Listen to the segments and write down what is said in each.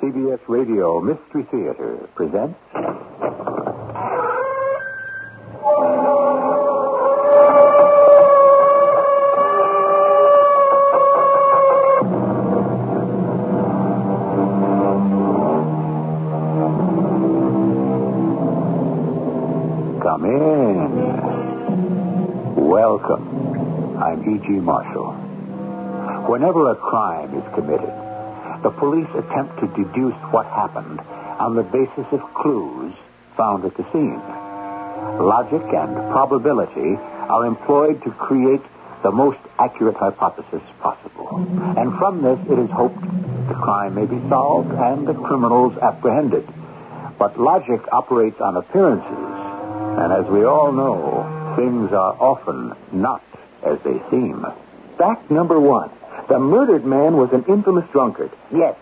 CBS Radio Mystery Theater presents... Come in. Welcome. I'm E.G. Marshall. Whenever a crime is committed, the police attempt to deduce what happened on the basis of clues found at the scene. Logic and probability are employed to create the most accurate hypothesis possible. And from this, it is hoped the crime may be solved and the criminals apprehended. But logic operates on appearances, and as we all know, things are often not as they seem. Fact number 1. The murdered man was an infamous drunkard. Yes.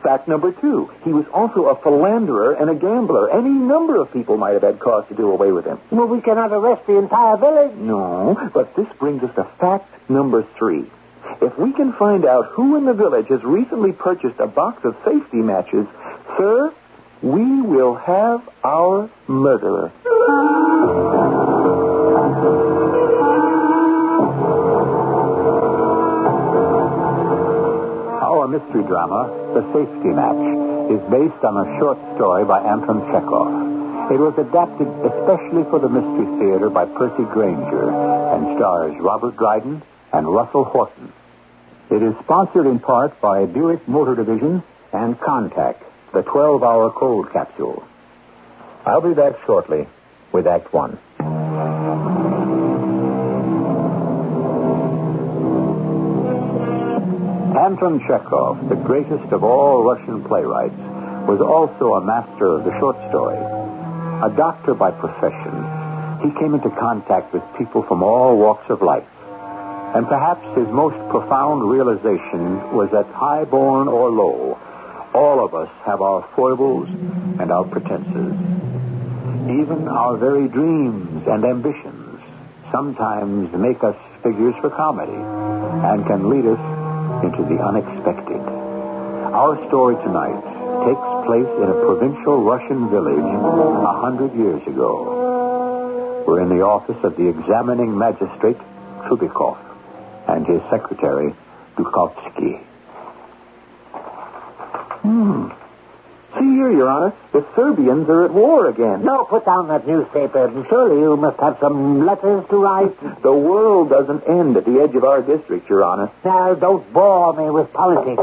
Fact number 2. He was also a philanderer and a gambler. Any number of people might have had cause to do away with him. Well, we cannot arrest the entire village. No, but this brings us to fact number 3. If we can find out who in the village has recently purchased a box of safety matches, sir, we will have our murderer. Our mystery drama, The Safety Match, is based on a short story by Anton Chekhov. It was adapted especially for the Mystery Theater by Percy Granger and stars Robert Dryden and Russell Horton. It is sponsored in part by Buick Motor Division and Contact, the 12-hour cold capsule. I'll be back shortly with Act 1. Anton Chekhov, the greatest of all Russian playwrights, was also a master of the short story. A doctor by profession, he came into contact with people from all walks of life. And perhaps his most profound realization was that high-born or low, all of us have our foibles and our pretenses. Even our very dreams and ambitions sometimes make us figures for comedy and can lead us into the unexpected. Our story tonight takes place in a provincial Russian village 100 years ago. We're in the office of the examining magistrate, Chubikov, and his secretary, Dukovsky. See here, Your Honor, the Serbians are at war again. No, put down that newspaper. Surely you must have some letters to write. The world doesn't end at the edge of our district, Your Honor. Now, don't bore me with politics.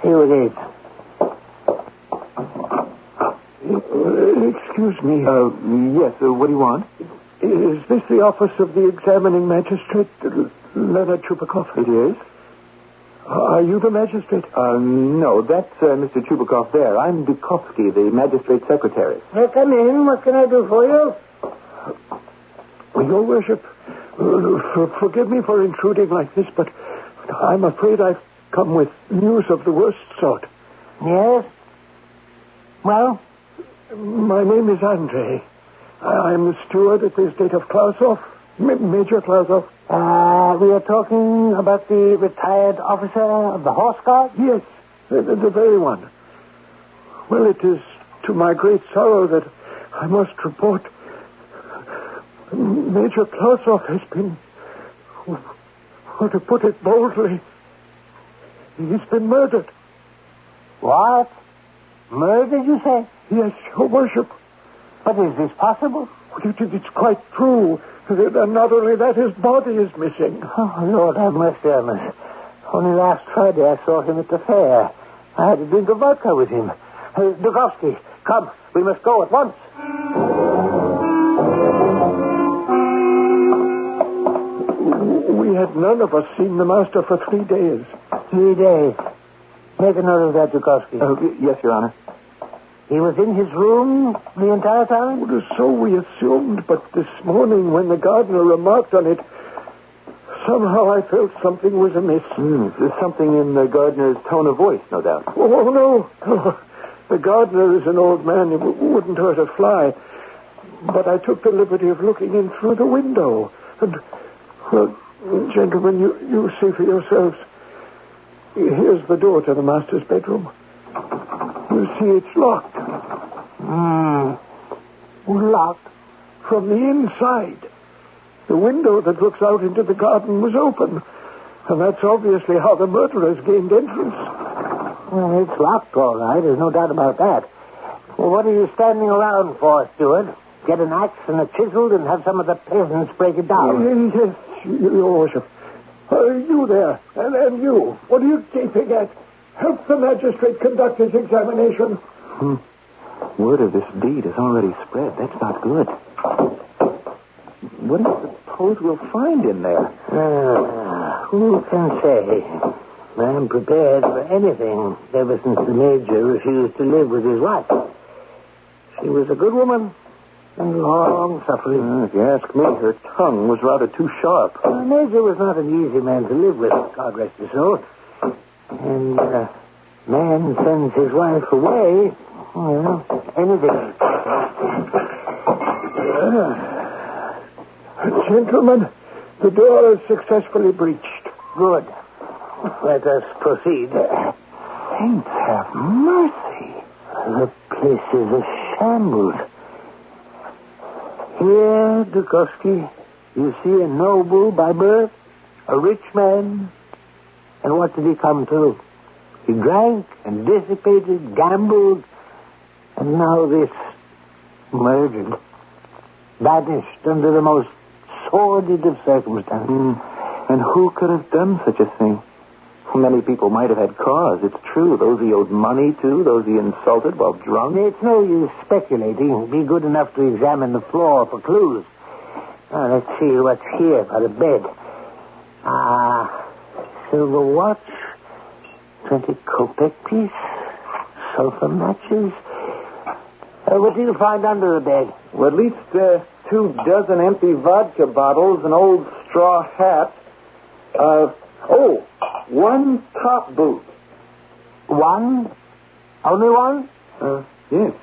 Here it is. Excuse me. Yes, what do you want? Is this the office of the examining magistrate, Leonard Chubikov? It is. Are you the magistrate? No, that's Mr. Chubikov there. I'm Dukovsky, the magistrate's secretary. Now, come in. What can I do for you? Your Worship, forgive me for intruding like this, but I'm afraid I've come with news of the worst sort. Yes? Well? My name is Andrei. I'm the steward at the estate of Klausov, Major Klausov. We are talking about the retired officer of the Horse Guard? Yes, the very one. Well, it is to my great sorrow that I must report Major Klausov has been, well, to put it boldly, he's been murdered. What? Murdered, you say? Yes, Your Worship. But is this possible? It's quite true. And not only that, his body is missing. Oh, Lord have mercy on us. Only last Friday I saw him at the fair. I had a drink of vodka with him. Dukovsky, come. We must go at once. We had none of us seen the master for 3 days. 3 days. Make a note of that, Dukovsky. Yes, Your Honor. He was in his room the entire time? Well, so we assumed, but this morning when the gardener remarked on it, somehow I felt something was amiss. There's something in the gardener's tone of voice, no doubt. Oh, no. The gardener is an old man. He wouldn't hurt a fly. But I took the liberty of looking in through the window. And, well, gentlemen, you see for yourselves. Here's the door to the master's bedroom. You see, it's locked. Locked? From the inside. The window that looks out into the garden was open. And that's obviously how the murderers gained entrance. Well, it's locked, all right. There's no doubt about that. Well, what are you standing around for, Steward? Get an axe and a chisel and have some of the peasants break it down. Yes, Your Worship. You there, and you. What are you gaping at? Help the magistrate conduct his examination. Word of this deed has already spread. That's not good. What do you suppose we'll find in there? Who can say? I'm prepared for anything ever since the Major refused to live with his wife. She was a good woman and long-suffering. If you ask me, her tongue was rather too sharp. The Major was not an easy man to live with, God rest his soul. And man sends his wife away, anything. Gentlemen, the door is successfully breached. Good. Let us proceed. Saints have mercy. The place is a shambles. Here, Dukovsky, you see a noble by birth, a rich man. And what did he come to? He drank and dissipated, gambled, and now this, murdered, banished under the most sordid of circumstances. And who could have done such a thing? Many people might have had cause, it's true. Those he owed money to, those he insulted while drunk. It's no use speculating. Be good enough to examine the floor for clues. Now, let's see what's here by the bed. Silver watch, 20 kopeck piece, sulfur matches. What do you find under the bed? Well, at least 24 empty vodka bottles, an old straw hat. One top boot. One? Only one? Yes.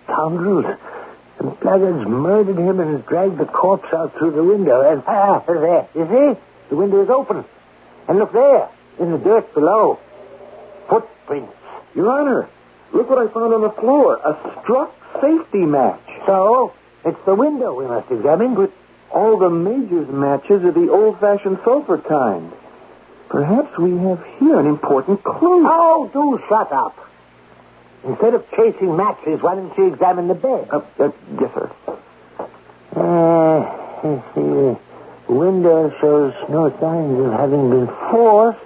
Scoundrels. The blackguards murdered him and dragged the corpse out through the window. And there, you see? The window is open. And look there, in the dirt below. Footprints. Your Honor, look what I found on the floor. A struck safety match. So, it's the window we must examine. But all the Major's matches are the old-fashioned sulfur kind. Perhaps we have here an important clue. Oh, do shut up. Instead of chasing matches, why don't you examine the bed? Yes, sir. Let's see. The window shows no signs of having been forced.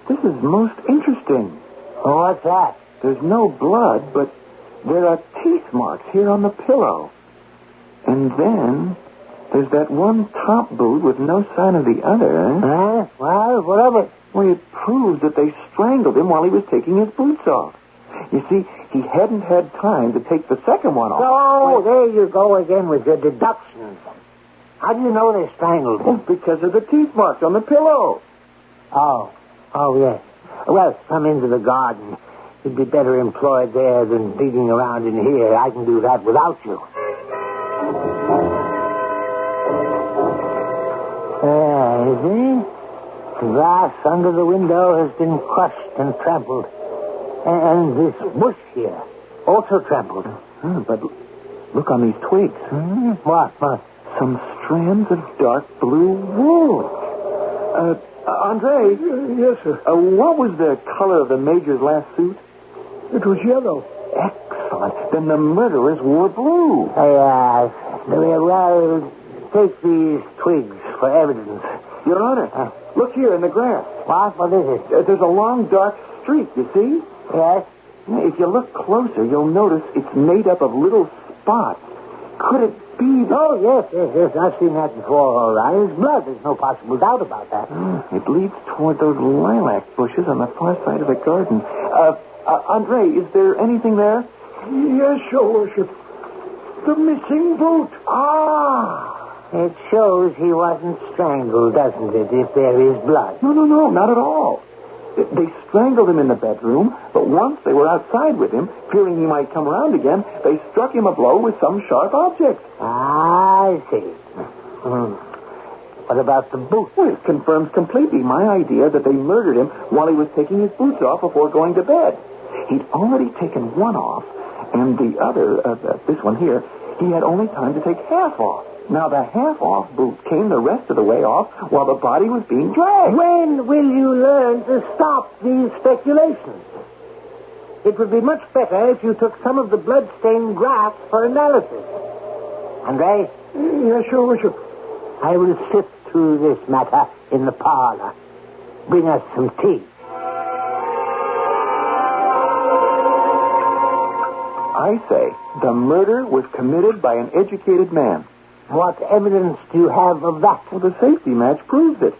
This is most interesting. Oh, what's that? There's no blood, but there are teeth marks here on the pillow. And then there's that one top boot with no sign of the other. Well, what of it? Well, it proves that they strangled him while he was taking his boots off. You see, he hadn't had time to take the second one off. Oh, there you go again with your deductions. How do you know they strangled him? Oh, because of the teeth marks on the pillow. Oh, yes. Well, come into the garden. You'd be better employed there than digging around in here. I can do that without you. You see? The grass under the window has been crushed and trampled. And this bush here, also trampled. But look on these twigs. What? Some strands of dark blue wool. Andre? Yes, sir. What was the color of the Major's last suit? It was yellow. Excellent. Then the murderers wore blue. Well, take these twigs for evidence. Your Honor, look here in the grass. What is it? There's a long, dark streak, you see? Yes? If you look closer, you'll notice it's made up of little spots. Could it be that... Oh, yes. I've seen that before, all right. It's blood. There's no possible doubt about that. It leads toward those lilac bushes on the far side of the garden. Andre, is there anything there? Yes, Your Worship. The missing boot. It shows he wasn't strangled, doesn't it, if there is blood? No, not at all. They strangled him in the bedroom, but once they were outside with him, fearing he might come around again, they struck him a blow with some sharp object. I see. What about the boot? Well, it confirms completely my idea that they murdered him while he was taking his boots off before going to bed. He'd already taken one off, and the other, this one here, he had only time to take half off. Now, the half-off boot came the rest of the way off while the body was being dragged. When will you learn to stop these speculations? It would be much better if you took some of the blood-stained graft for analysis. Andre? Yes, Your Worship. I will sift through this matter in the parlor. Bring us some tea. I say, the murder was committed by an educated man. What evidence do you have of that? Well, the safety match proves it.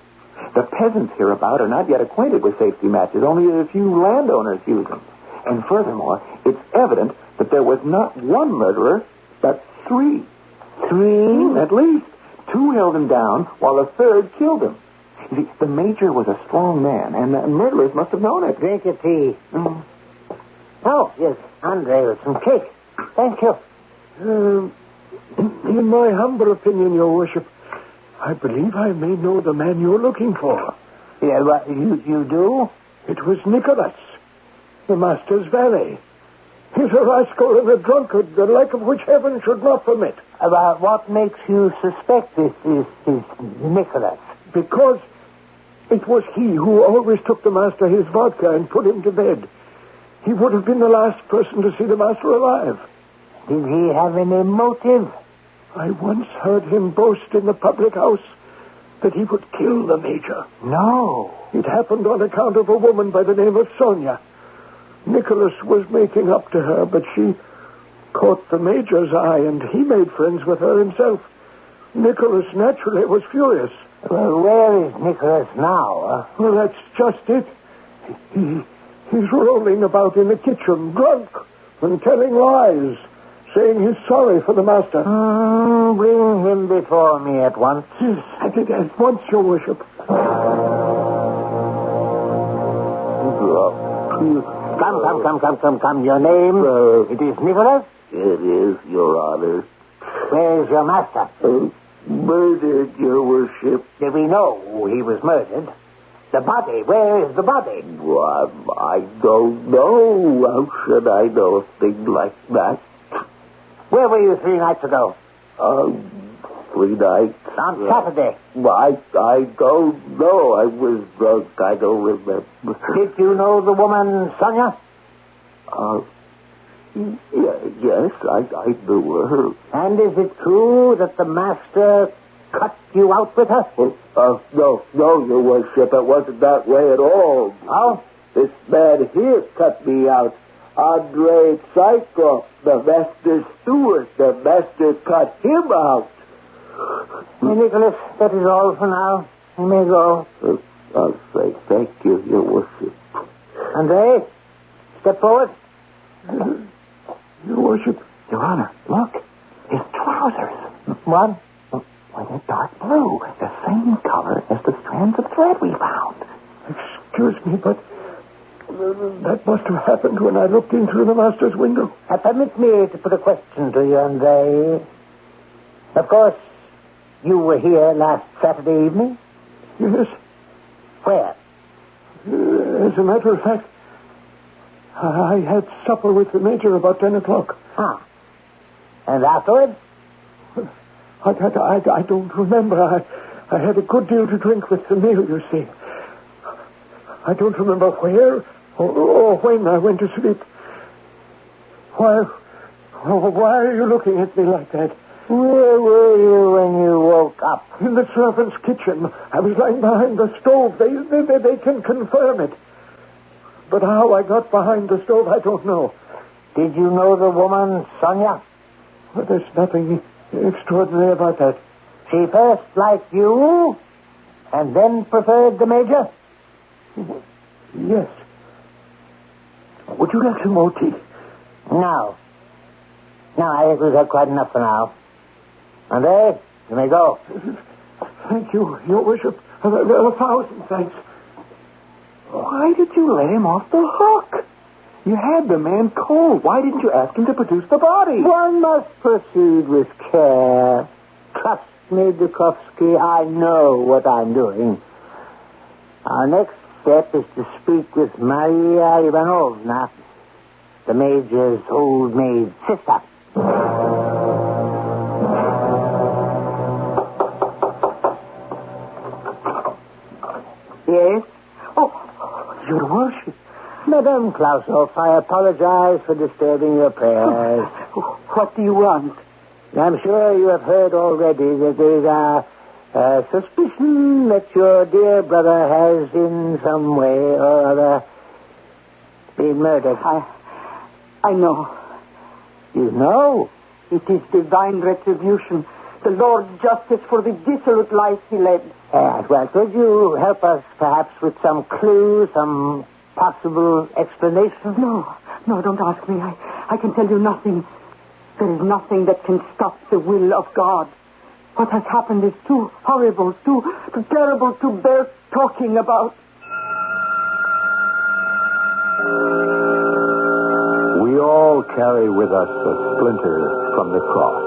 The peasants hereabout are not yet acquainted with safety matches. Only a few landowners use them. And furthermore, it's evident that there was not one murderer, but three. Three? At least. Two held him down, while a third killed him. You see, the major was a strong man, and the murderers must have known it. Drink your tea. Mm. Oh, yes, Andre, with some cake. Thank you. In my humble opinion, Your Worship, I believe I may know the man you're looking for. Yeah, what, you do? It was Nicholas, the master's valet. He's a rascal and a drunkard, the like of which heaven should not permit. About what makes you suspect this is Nicholas? Because it was he who always took the master his vodka and put him to bed. He would have been the last person to see the master alive. Did he have any motive? I once heard him boast in the public house that he would kill the major. No. It happened on account of a woman by the name of Sonia. Nicholas was making up to her, but she caught the major's eye, and he made friends with her himself. Nicholas naturally was furious. Well, where is Nicholas now? Well, that's just it. He's rolling about in the kitchen, drunk, and telling lies, saying he's sorry for the master. Bring him before me at once. Yes, at once, Your Worship. Come. Your name? It is Nicholas? It is, Your Honor. Where's your master? Murdered, Your Worship. Did we know he was murdered? The body, where is the body? Well, I don't know. How should I know a thing like that? Where were you 3 nights ago? 3 nights. On Saturday. I don't know. I was drunk. I don't remember. Did you know the woman, Sonia? Yes, I knew her. And is it true that the master cut you out with her? No, Your Worship. It wasn't that way at all. Oh? This man here cut me out. Andre Psycho, the master steward. The master cut him out. Nicholas, that is all for now. You may go. I'll say thank you, Your Worship. Andre, step forward. Your Worship. Your Honor, look. His trousers. What? Why, they're dark blue. The same color as the strands of thread we found. Excuse me, but that must have happened when I looked in through the master's window. Permit me to put a question to you, Andre. Of course, you were here last Saturday evening? Yes. Where? As a matter of fact, I had supper with the major about 10 o'clock. Ah. And afterwards? I don't remember. I had a good deal to drink with the meal, you see. I don't remember where or when I went to sleep. Why are you looking at me like that? Where were you when you woke up? In the servants' kitchen. I was lying behind the stove. They can confirm it. But how I got behind the stove, I don't know. Did you know the woman, Sonia? Well, there's nothing extraordinary about that. She first liked you, and then preferred the major? Yes. Would you like some more tea? No. No, I think we've had quite enough for now. Andre, you may go. Thank you, Your Worship. 1,000 thanks. Why did you let him off the hook? You had the man cold. Why didn't you ask him to produce the body? One must proceed with care. Trust me, Dukovsky, I know what I'm doing. Our next step is to speak with Maria Ivanovna. the Major's old maid sister. Yes? Oh, Your Worship. Madame Klausoff, I apologize for disturbing your prayers. What do you want? I'm sure you have heard already that there is a suspicion that your dear brother has in some way or other been murdered. I know. You know? It is divine retribution. The Lord's justice for the dissolute life he led. Yes, well, could you help us perhaps with some clue, some possible explanation? No, don't ask me. I can tell you nothing. There is nothing that can stop the will of God. What has happened is too horrible, too terrible to bear talking about. We all carry with us a splinter from the cross.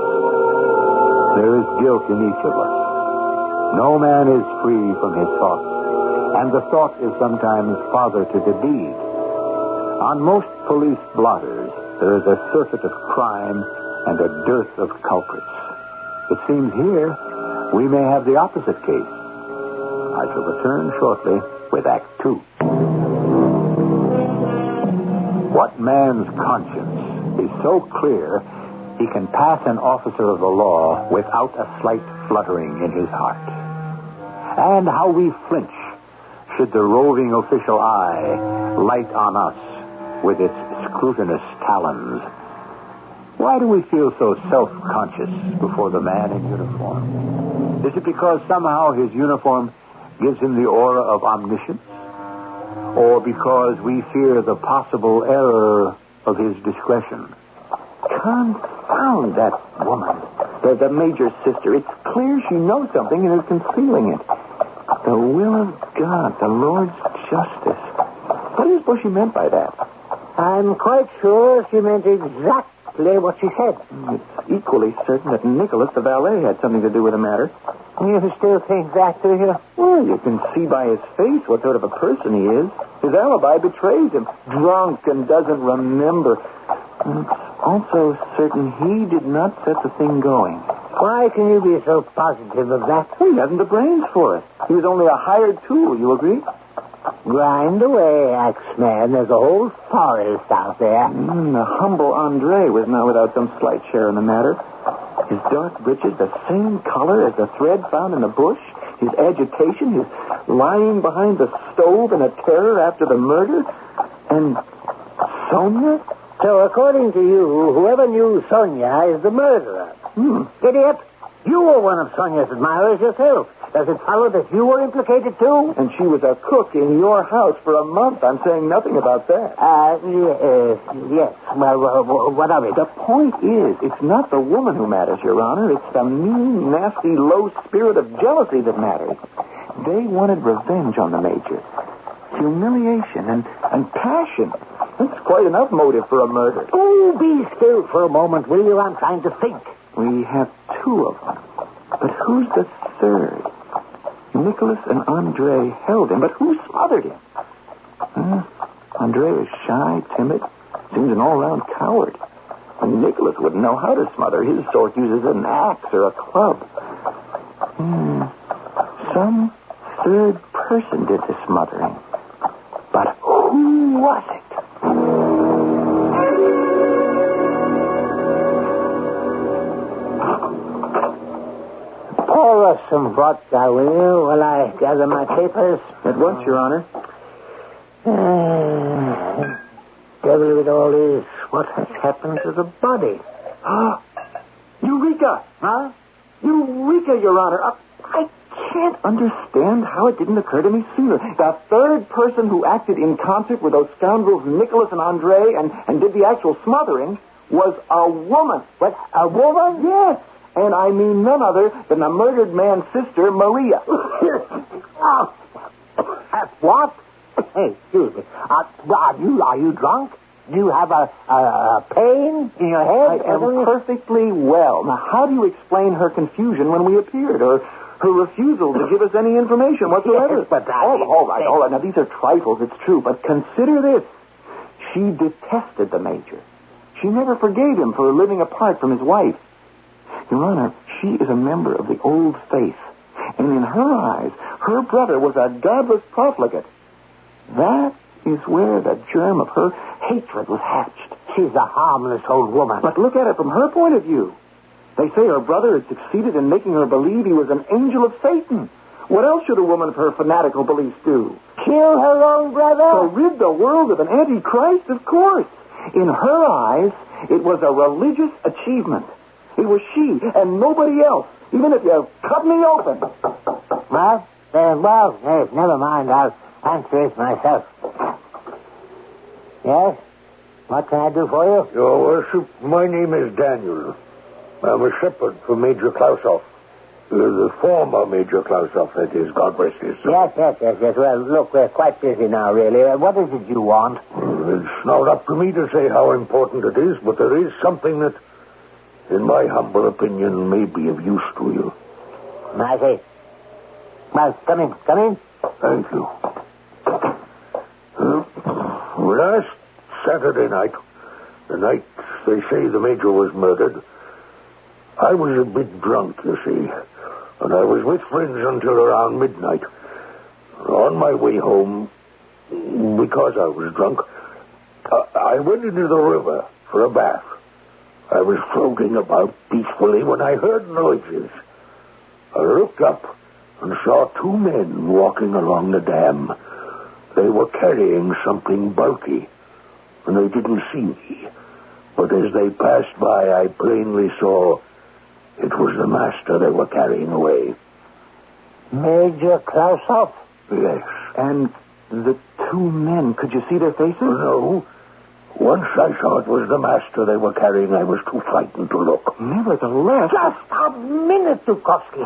There is guilt in each of us. No man is free from his thoughts, and the thought is sometimes father to the deed. On most police blotters, there is a surfeit of crime and a dearth of culprits. It seems here we may have the opposite case. I shall return shortly with Act 2. What man's conscience is so clear he can pass an officer of the law without a slight fluttering in his heart? And how we flinch should the roving official eye light on us with its scrutinous talons. Why do we feel so self-conscious before the man in uniform? Is it because somehow his uniform gives him the aura of omniscience? Or because we fear the possible error of his discretion? Confound that woman. The Major's sister. It's clear she knows something and is concealing it. The will of God, the Lord's justice. What do you suppose she meant by that? I'm quite sure she meant exactly what she said. It's equally certain that Nicholas, the valet, had something to do with the matter. You still think that, do you? Well, you can see by his face what sort of a person he is. His alibi betrays him. Drunk and doesn't remember. And it's also certain he did not set the thing going. Why can you be so positive of that? Well, he hasn't the brains for it. He was only a hired tool, you agree? Grind away, Axeman. There's a whole forest out there. The humble Andre was not without some slight share in the matter. His dark breeches, the same color as the thread found in the bush. His agitation, his lying behind the stove in a terror after the murder. And Sonia? So, according to you, whoever knew Sonia is the murderer. Idiot! You were one of Sonia's admirers yourself. Does it follow that you were implicated, too? And she was a cook in your house for a month. I'm saying nothing about that. Yes. Well, what of it? The point is, it's not the woman who matters, Your Honor. It's the mean, nasty, low spirit of jealousy that matters. They wanted revenge on the Major. Humiliation and passion. That's quite enough motive for a murder. Oh, be still for a moment, will you? I'm trying to think. We have two of them. But who's the third? Nicholas and Andre held him, but who smothered him? Andre is shy, timid, seems an all-round coward. And Nicholas wouldn't know how to smother. His sort uses an axe or a club. Some third person did the smothering. But who was it? Pour us some vodka, will you, while I gather my papers? At once, Your Honor. Devil with all is, what has happened to the body? Eureka! Huh? Eureka, Your Honor. I can't understand how it didn't occur to me sooner. The third person who acted in concert with those scoundrels Nicholas and Andre and did the actual smothering was a woman. What, a woman? Yes. And I mean none other than the murdered man's sister, Maria. What? Hey, excuse me. Are you drunk? Do you have a pain in your head? I am perfectly well. Now, how do you explain her confusion when we appeared, or her refusal to give us any information whatsoever? Yes, but all right. Now, these are trifles, it's true, but consider this. She detested the Major. She never forgave him for living apart from his wife. Your Honor, she is a member of the Old Faith. And in her eyes, her brother was a godless profligate. That is where the germ of her hatred was hatched. She's a harmless old woman. But look at it from her point of view. They say her brother had succeeded in making her believe he was an angel of Satan. What else should a woman of her fanatical beliefs do? Kill her own brother? To rid the world of an antichrist, of course. In her eyes, it was a religious achievement. It was she and nobody else, even if you cut me open. Well, never mind. I'll answer it myself. Yes? What can I do for you? Your Worship, my name is Daniel. I'm a shepherd for Major Klausoff. The former Major Klausoff, that is. God rest his soul. Yes. Well, look, we're quite busy now, really. What is it you want? It's not up to me to say how important it is, but there is something that, in my humble opinion, may be of use to you. I see. Well, come in. Thank you. Last Saturday night, the night they say the Major was murdered, I was a bit drunk, you see, and I was with friends until around midnight. On my way home, because I was drunk, I went into the river for a bath. I was floating about peacefully when I heard noises. I looked up and saw two men walking along the dam. They were carrying something bulky, and they didn't see me. But as they passed by, I plainly saw it was the master they were carrying away. Major Klausoff? Yes. And the two men, could you see their faces? No. Once I saw it was the master they were carrying, I was too frightened to look. Nevertheless... Just a minute, Dukowski.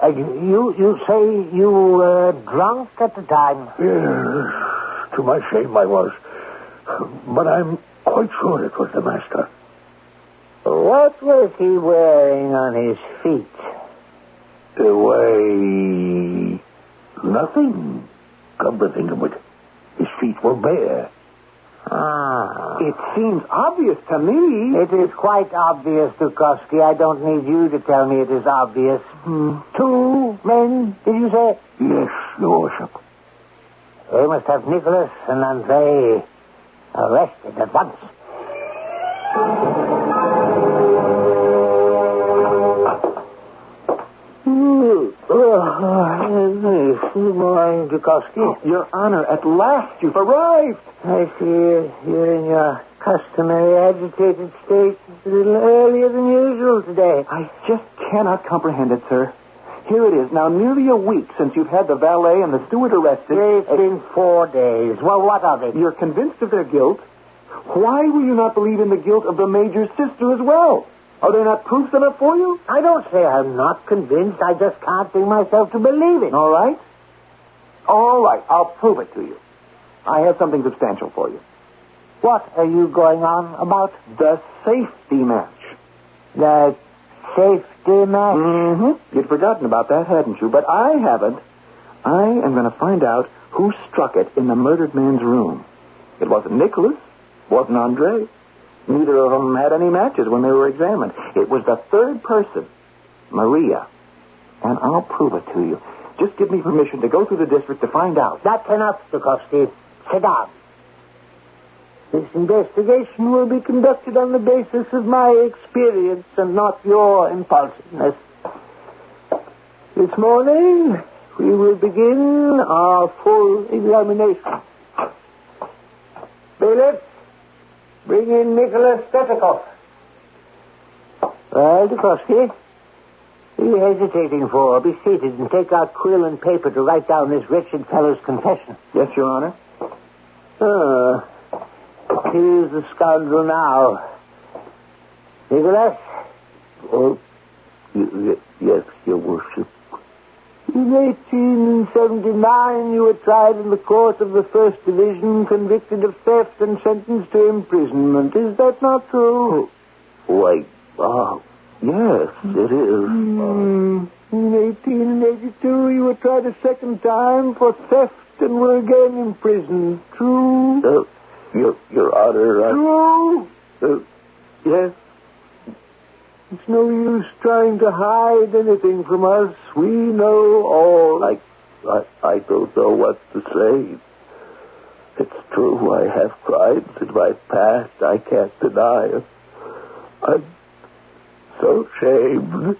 You say you were drunk at the time? Yes. To my shame, I was. But I'm quite sure it was the master. What was he wearing on his feet? Why, nothing. Come to think of it, his feet were bare. It seems obvious to me. It is quite obvious, Dukowski. I don't need you to tell me it is obvious. Two men, did you say? Yes, Your Worship. They must have Nicholas and Andrei arrested at once. Good morning, Dukowski. Your Honor, at last you've arrived. I see you're in your customary agitated state a little earlier than usual today. I just cannot comprehend it, sir. Here it is, now nearly a week since you've had the valet and the steward arrested. It's been 4 days. Well, what of it? You're convinced of their guilt. Why will you not believe in the guilt of the Major's sister as well? Are there not proofs enough for you? I don't say I'm not convinced. I just can't bring myself to believe it. All right. I'll prove it to you. I have something substantial for you. What are you going on about? The safety match. The safety match? Mm-hmm. You'd forgotten about that, hadn't you? But I haven't. I am going to find out who struck it in the murdered man's room. It wasn't Nicholas. Wasn't Andrei. Neither of them had any matches when they were examined. It was the third person, Maria. And I'll prove it to you. Just give me permission to go through the district to find out. That's enough, Dukowski. Sit down. This investigation will be conducted on the basis of my experience and not your impulsiveness. This morning, we will begin our full examination. Bailiff, bring in Nicholas Stetikov. Well, Dukowski, what are you hesitating for? Be seated and take out quill and paper to write down this wretched fellow's confession. Yes, Your Honor. Here's the scoundrel now. Nicholas? Oh, yes, Your Worship. In 1879, you were tried in the court of the First Division, convicted of theft and sentenced to imprisonment. Is that not true? Why, yes, it is. In 1882, you were tried a second time for theft and were again imprisoned. True? Your Honor, No! Yes? It's no use trying to hide anything from us. We know all. I don't know what to say. It's true, I have crimes in my past. I can't deny it. I'm so ashamed.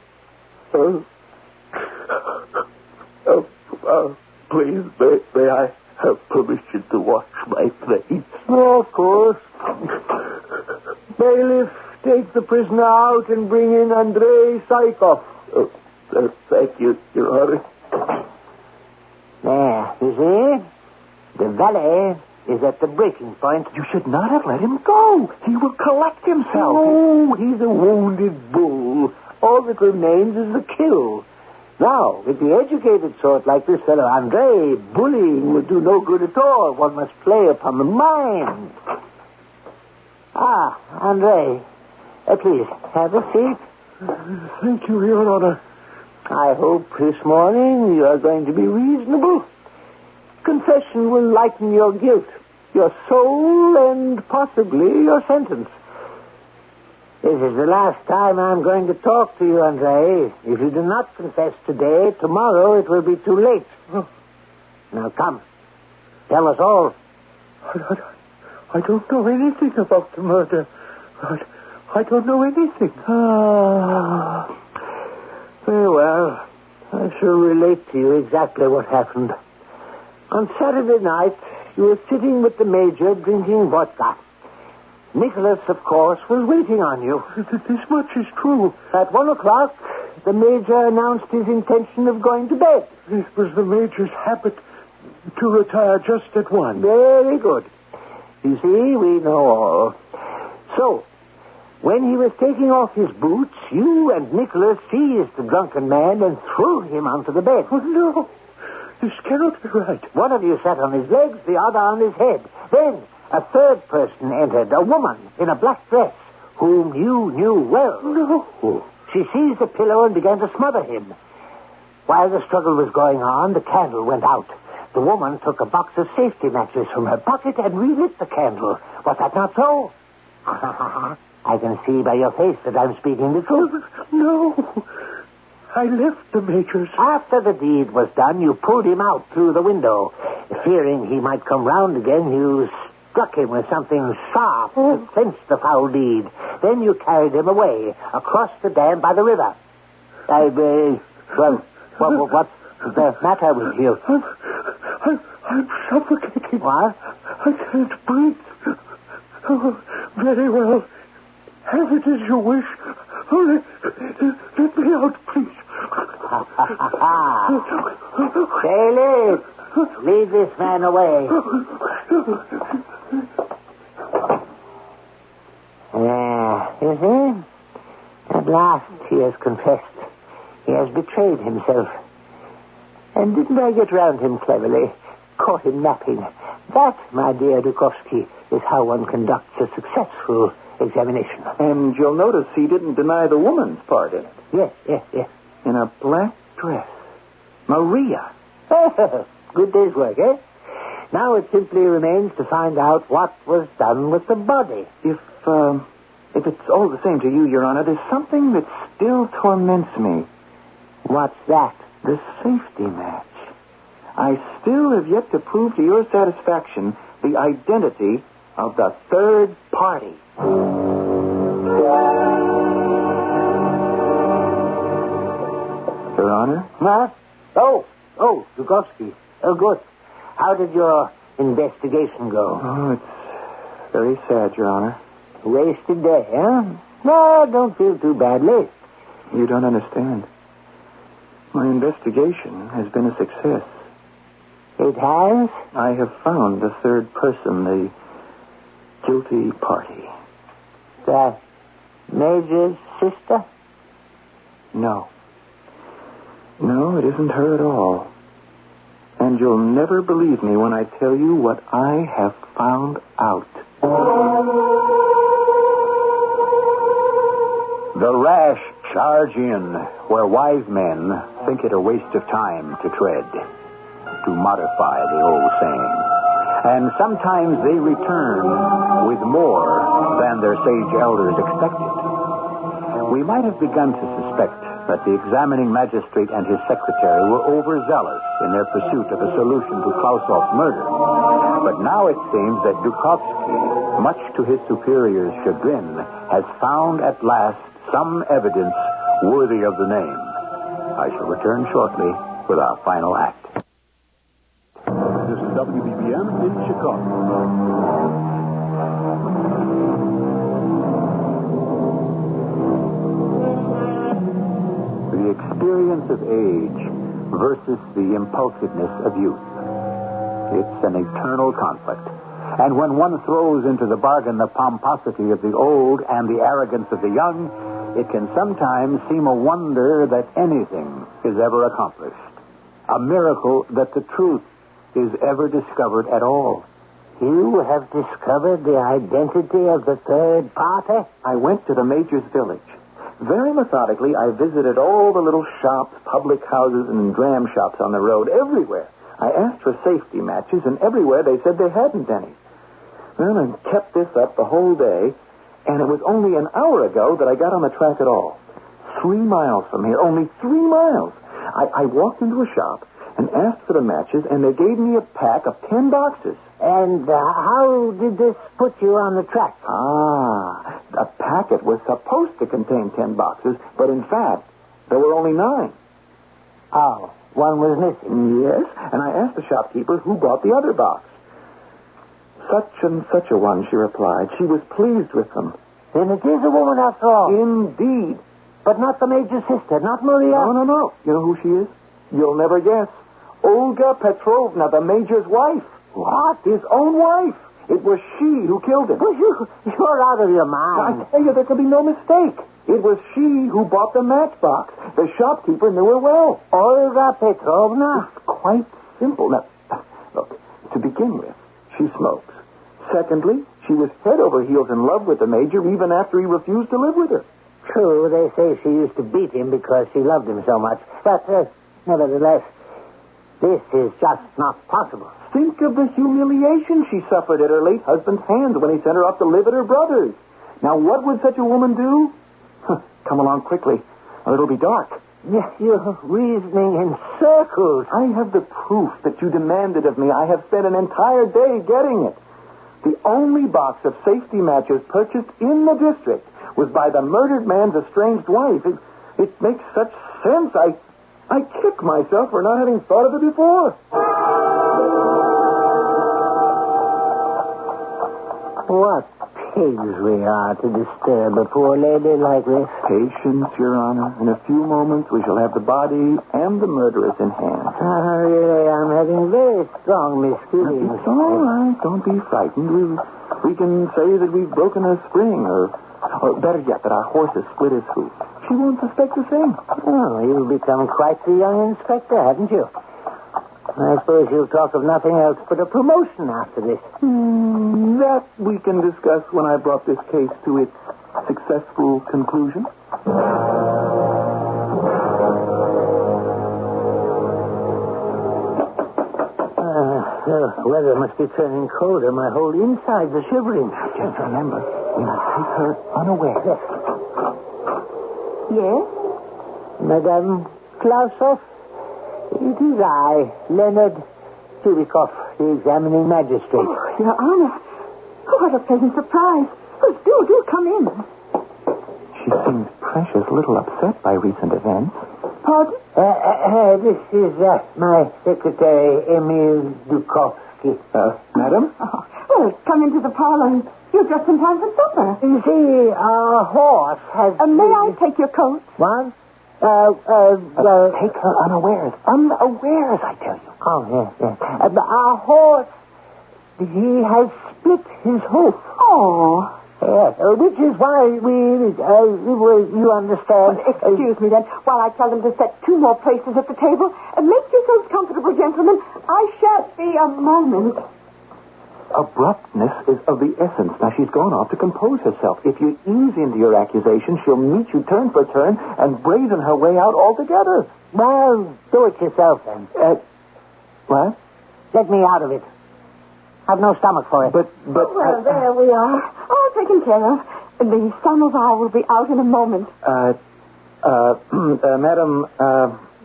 Please, may I have permission to wash my face? Oh, of course. Bailiff, take the prisoner out and bring in Andrei Saikov. Thank you, Your Honor. There, you see? The valet is at the breaking point. You should not have let him go. He will collect himself. Oh, he's a wounded bull. All that remains is the kill. Now, with the educated sort like this fellow Andrei, bullying would do no good at all. One must play upon the mind. Ah, Andrei, please, have a seat. Thank you, Your Honor. I hope this morning you are going to be reasonable. Confession will lighten your guilt, your soul, and possibly your sentence. This is the last time I'm going to talk to you, Andrei. If you do not confess today, tomorrow it will be too late. Now come, tell us all. I don't know anything about the murder. I don't know anything. Very well. I shall relate to you exactly what happened. On Saturday night, you were sitting with the Major drinking vodka. Nicholas, of course, was waiting on you. This much is true. At 1 o'clock, the Major announced his intention of going to bed. It was the Major's habit to retire just at 1. Very good. You see, we know all. So, when he was taking off his boots, you and Nicholas seized the drunken man and threw him onto the bed. Oh, no. This cannot be right. One of you sat on his legs, the other on his head. Then a third person entered, a woman in a black dress, whom you knew well. No. She seized a pillow and began to smother him. While the struggle was going on, the candle went out. The woman took a box of safety matches from her pocket and relit the candle. Was that not so? I can see by your face that I'm speaking the truth. No. I left the Major's. After the deed was done, you pulled him out through the window. Fearing he might come round again, you struck him with something sharp to clinch the foul deed. Then you carried him away, across the dam by the river. What's the matter with you? I'm suffocating. What? I can't breathe. Oh, very well. Have it as you wish. Oh, let me out, please. Bailiff, lead this man away. You see? At last he has confessed. He has betrayed himself. And didn't I get round him cleverly? Caught him napping. That, my dear Dukovsky, is how one conducts a successful examination. And you'll notice he didn't deny the woman's part in it. Yes. In a black dress. Maria. Good day's work, eh? Now it simply remains to find out what was done with the body. If it's all the same to you, Your Honor, there's something that still torments me. What's that? The safety match. I still have yet to prove to your satisfaction the identity of the third party. Your Honor? Huh? Oh, Dukovsky. Oh, good. How did your investigation go? Oh, it's very sad, Your Honor. Wasted day, huh? No, don't feel too badly. You don't understand. My investigation has been a success. It has? I have found the third person, the guilty party. The Major's sister? No. No, it isn't her at all. And you'll never believe me when I tell you what I have found out. The rash charge in where wise men think it a waste of time to tread, to modify the old saying. And sometimes they return with more than their sage elders expected. We might have begun to suspect that the examining magistrate and his secretary were overzealous in their pursuit of a solution to Klausov's murder. But now it seems that Dukovsky, much to his superior's chagrin, has found at last some evidence worthy of the name. I shall return shortly with our final act. This is WBBM in Chicago. The experience of age versus the impulsiveness of youth. It's an eternal conflict. And when one throws into the bargain the pomposity of the old and the arrogance of the young, it can sometimes seem a wonder that anything is ever accomplished. A miracle that the truth is ever discovered at all. You have discovered the identity of the third party? I went to the Major's village. Very methodically, I visited all the little shops, public houses, and dram shops on the road, everywhere. I asked for safety matches, and everywhere they said they hadn't any. Well, I kept this up the whole day, and it was only an hour ago that I got on the track at all. 3 miles from here, only 3 miles. I walked into a shop and asked for the matches, and they gave me a pack of 10 boxes. And how did this put you on the track? A packet was supposed to contain 10 boxes, but in fact, there were only 9. Oh, one was missing. Yes, and I asked the shopkeeper who bought the other box. Such and such a one, she replied. She was pleased with them. Then it is a woman after all. Indeed. But not the Major's sister, not Maria. No. You know who she is? You'll never guess. Olga Petrovna, the Major's wife. What? His own wife. It was she who killed him. You're out of your mind. I tell you, there can be no mistake. It was she who bought the matchbox. The shopkeeper knew her well. Olga Petrovna? It's quite simple. Now, look, to begin with, she smokes. Secondly, she was head over heels in love with the Major even after he refused to live with her. True, they say she used to beat him because she loved him so much. But, nevertheless, this is just not possible. Think of the humiliation she suffered at her late husband's hands when he sent her off to live at her brother's. Now, what would such a woman do? Come along quickly, or it'll be dark. Yes, you're reasoning in circles. I have the proof that you demanded of me. I have spent an entire day getting it. The only box of safety matches purchased in the district was by the murdered man's estranged wife. It makes such sense. I kick myself for not having thought of it before. What pigs we are to disturb a poor lady like this. Patience, Your Honor. In a few moments, we shall have the body and the murderess in hand. Really, I'm having very strong misgivings. It's all right. Don't be frightened. We can say that we've broken a spring, or better yet, that our horse has split his hoof. She won't suspect a thing. Oh, you've become quite the young inspector, haven't you? I suppose you'll talk of nothing else but a promotion after this. That we can discuss when I brought this case to its successful conclusion. The weather must be turning colder. My whole insides are shivering. Just remember, we must take her unaware. Yes? Madame Klausov? It is I, Leonard Chubikov, the examining magistrate. Oh, Your Honor. Oh, what a pleasant surprise. Oh, do come in. She seems precious little upset by recent events. Pardon? This is my secretary, Emil Dukovsky. Madam? Oh, well, come into the parlor. You're just in time for supper. You see, our horse has... May I take your coat? What? Take her unawares. Unawares, I tell you. Oh, yes. Our horse, he has split his hoof. Oh. Yes, which is why you understand. Excuse me, then, while I tell them to set 2 more places at the table. Make yourselves comfortable, gentlemen. I shan't be a moment. Abruptness is of the essence. Now, she's gone off to compose herself. If you ease into your accusation, she'll meet you turn for turn and brazen her way out altogether. Well, do it yourself, then. What? Let me out of it. I've no stomach for it. Well, there we are. All taken care of. The samovar will be out in a moment. Madam,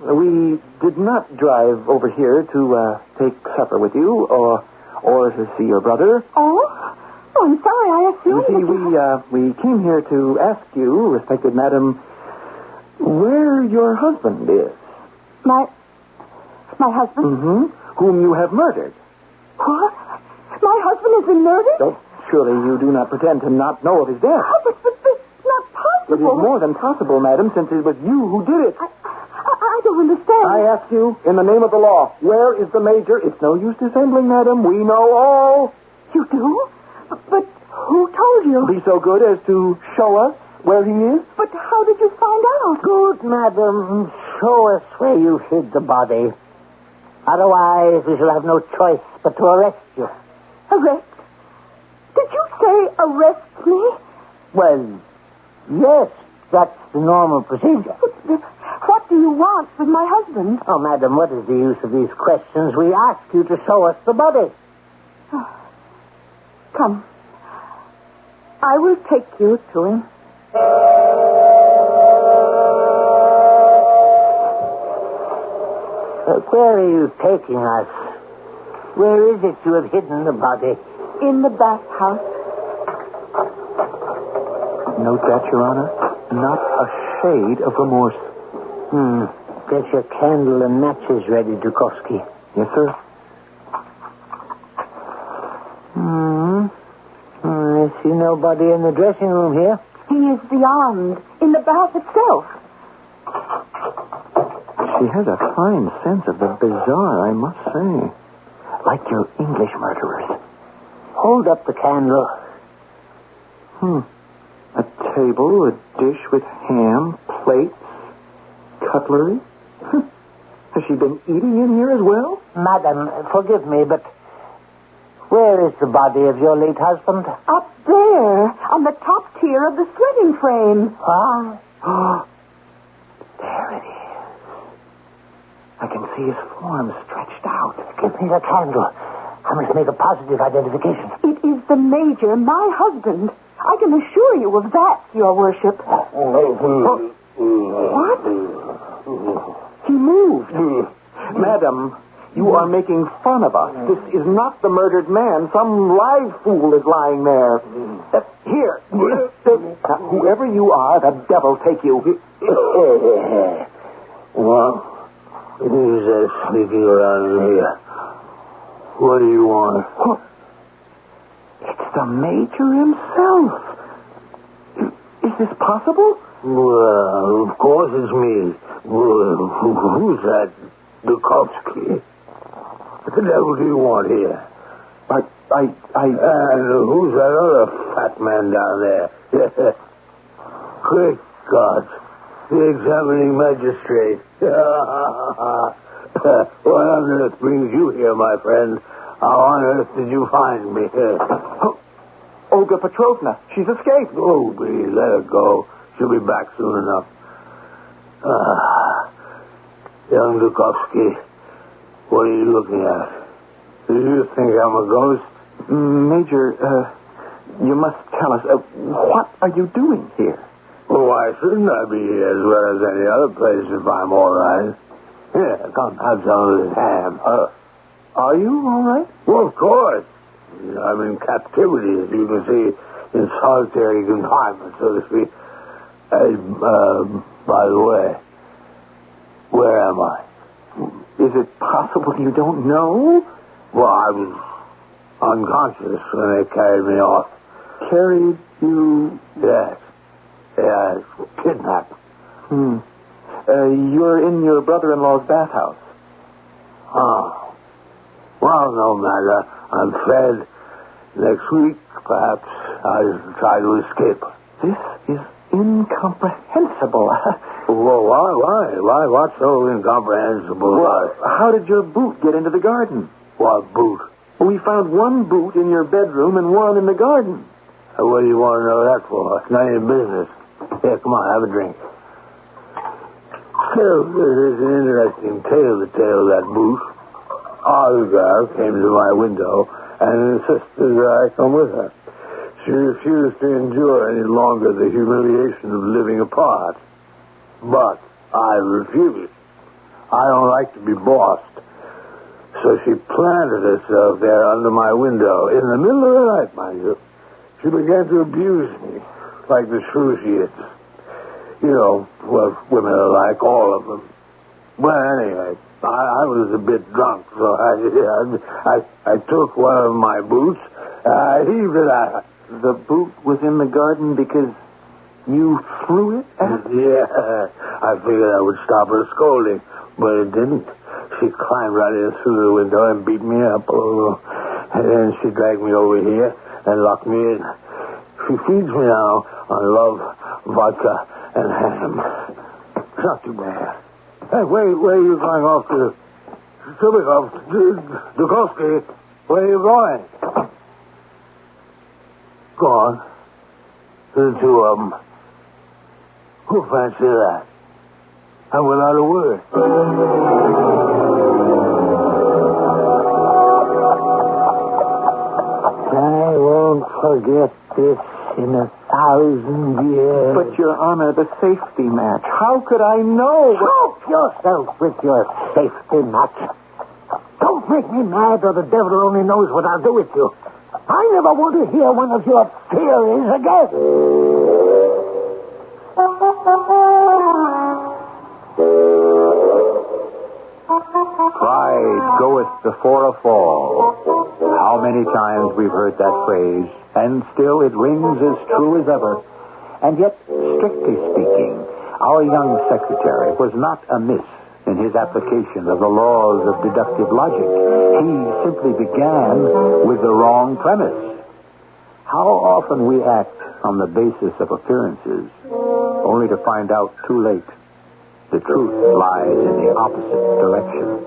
we did not drive over here to take supper with you or to see your brother. Oh, I'm sorry. I assumed You see, we came here to ask you, respected madam, where your husband is. My husband? Mm-hmm. Whom you have murdered. What? My husband has been murdered? Oh, surely you do not pretend to not know of his death. Oh, but it's not It is possible. more than possible, madam, since it was you who did it. I don't understand. I ask you, in the name of the law, where is the major? It's no use dissembling, madam. We know all. You do? But who told you? Be so good as to show us where he is. But how did you find out? Good, madam. Show us where you hid the body. Otherwise, we shall have no choice but to arrest you. Arrest? Did you say arrest me? Well, yes, that's the normal procedure. What do you want with my husband? Oh, madam, what is the use of these questions? We ask you to show us the body. Come. I will take you to him. Where are you taking us? Where is it you have hidden the body? In the bathhouse. Note that, Your Honor. Not a shade of remorse. Get your candle and matches ready, Dukovsky. Yes, sir. I see nobody in the dressing room here. He is beyond, in the bath itself. She has a fine sense of the bizarre, I must say. Like your English murderers. Hold up the candle. A table, a dish with ham, plates, cutlery. Has she been eating in here as well? Madam, forgive me, but where is the body of your late husband? Up there, on the top tier of the sledding frame. There it is. I can see his form stretched out. Give me the candle. I must make a positive identification. It is the Major, my husband. I can assure you of that, Your Worship. What? He moved. Madam, you are making fun of us. This is not the murdered man. Some live fool is lying there. Here. Now, whoever you are, the devil take you. Well, who's that sneaking around here? What do you want? It's the Major himself. Is this possible? Well, of course it's me. Who's that? Dukovsky. What the devil do you want here? And who's that other fat man down there? Great God. The examining magistrate. What on earth brings you here, my friend? How on earth did you find me? Olga Petrovna. She's escaped. Oh, please, let her go. She'll be back soon enough. Young Dukovsky, what are you looking at? Do you think I'm a ghost? Major, you must tell us, what are you doing here? Well, why shouldn't I be here as well as any other place if I'm all right? Here, come, have some of this ham. Are you all right? Well, of course. I'm in captivity, as you can see, in solitary confinement, so to speak. By the way, where am I? Is it possible you don't know? Well, I was unconscious when they carried me off. Carried you? Yes. Yeah, kidnapped. You're in your brother-in-law's bathhouse. Oh. Well, no matter. I'm fed. Next week, perhaps, I'll try to escape. This is incomprehensible. Well, why? What's so incomprehensible? Well, how did your boot get into the garden? What boot? We found one boot in your bedroom and one in the garden. What do you want to know that for? It's none of your business. Here, come on, have a drink. Still, there's an interesting tale to tell of that boot. Olga came to my window and insisted that I come with her. She refused to endure any longer the humiliation of living apart. But I refused. I don't like to be bossed. So she planted herself there under my window, in the middle of the night, mind you. She began to abuse me, like the shrew she is. You know what women are like, all of them. Well, anyway, I was a bit drunk, so I took one of my boots, I heaved it at her. The boot was in the garden because you threw it at her? Yeah, I figured I would stop her scolding, but it didn't. She climbed right in through the window and beat me up. Oh, and then she dragged me over here and locked me in. She feeds me now on love, vodka, and ham. It's not too bad. Hey, where are you going off to? Subikov, Dukovsky, where are you going? Go on. The two of them. Who fancy that? And without a word. I won't forget this in 1,000 years. But, Your Honor, the safety match. How could I know? Help yourself with your safety match. Don't make me mad, or the devil only knows what I'll do with you. I never want to hear one of your theories again. Pride goeth before a fall. How many times we've heard that phrase, and still it rings as true as ever. And yet, strictly speaking, our young secretary was not amiss in his application of the laws of deductive logic. He simply began with the wrong premise. How often we act on the basis of appearances, only to find out too late the truth lies in the opposite direction.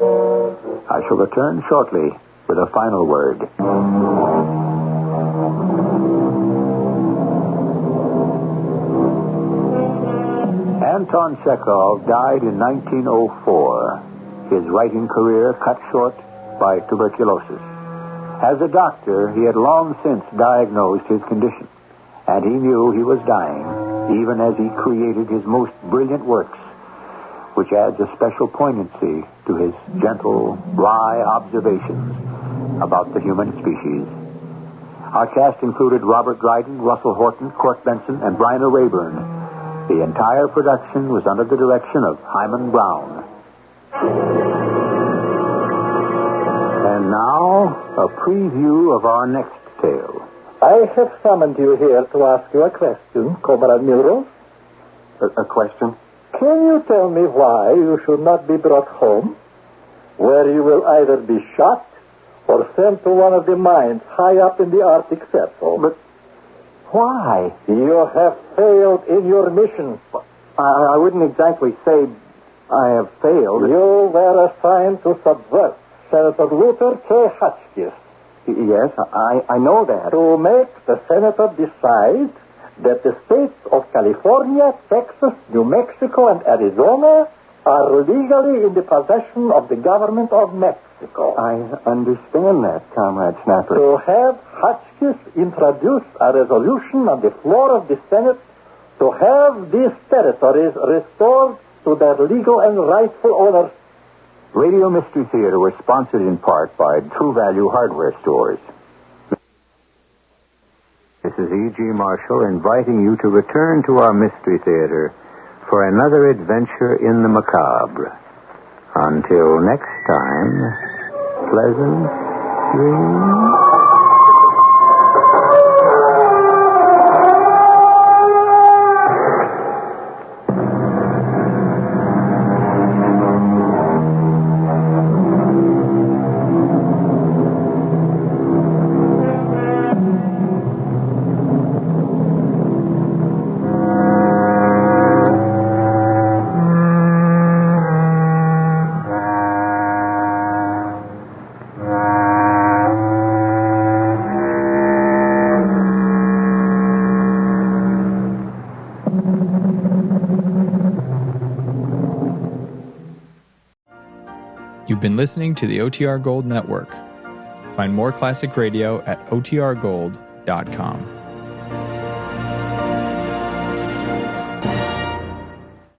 I shall return shortly with a final word. Anton Chekhov died in 1904, his writing career cut short by tuberculosis. As a doctor, he had long since diagnosed his condition, and he knew he was dying, even as he created his most brilliant works, which adds a special poignancy to his gentle, wry observations about the human species. Our cast included Robert Dryden, Russell Horton, Court Benson, and Bryna Rayburn. The entire production was under the direction of Hyman Brown. And now, a preview of our next tale. I have summoned you here to ask you a question, Comrade Milrose. A question? Can you tell me why you should not be brought home, where you will either be shot or sent to one of the mines high up in the Arctic Circle? But why? You have failed in your mission. I wouldn't exactly say I have failed. You were assigned to subvert Senator Luther K. Hotchkiss. Yes, I know that. To make the senator decide that the states of California, Texas, New Mexico, and Arizona are legally in the possession of the government of Mexico. I understand that, Comrade Snapper. To have Hotchkiss introduce a resolution on the floor of the Senate to have these territories restored to their legal and rightful owners. Radio Mystery Theater was sponsored in part by True Value Hardware Stores. This is E.G. Marshall inviting you to return to our Mystery Theater for another adventure in the macabre. Until next time, pleasant dreams. You've been listening to the OTR Gold Network. Find more classic radio at otrgold.com.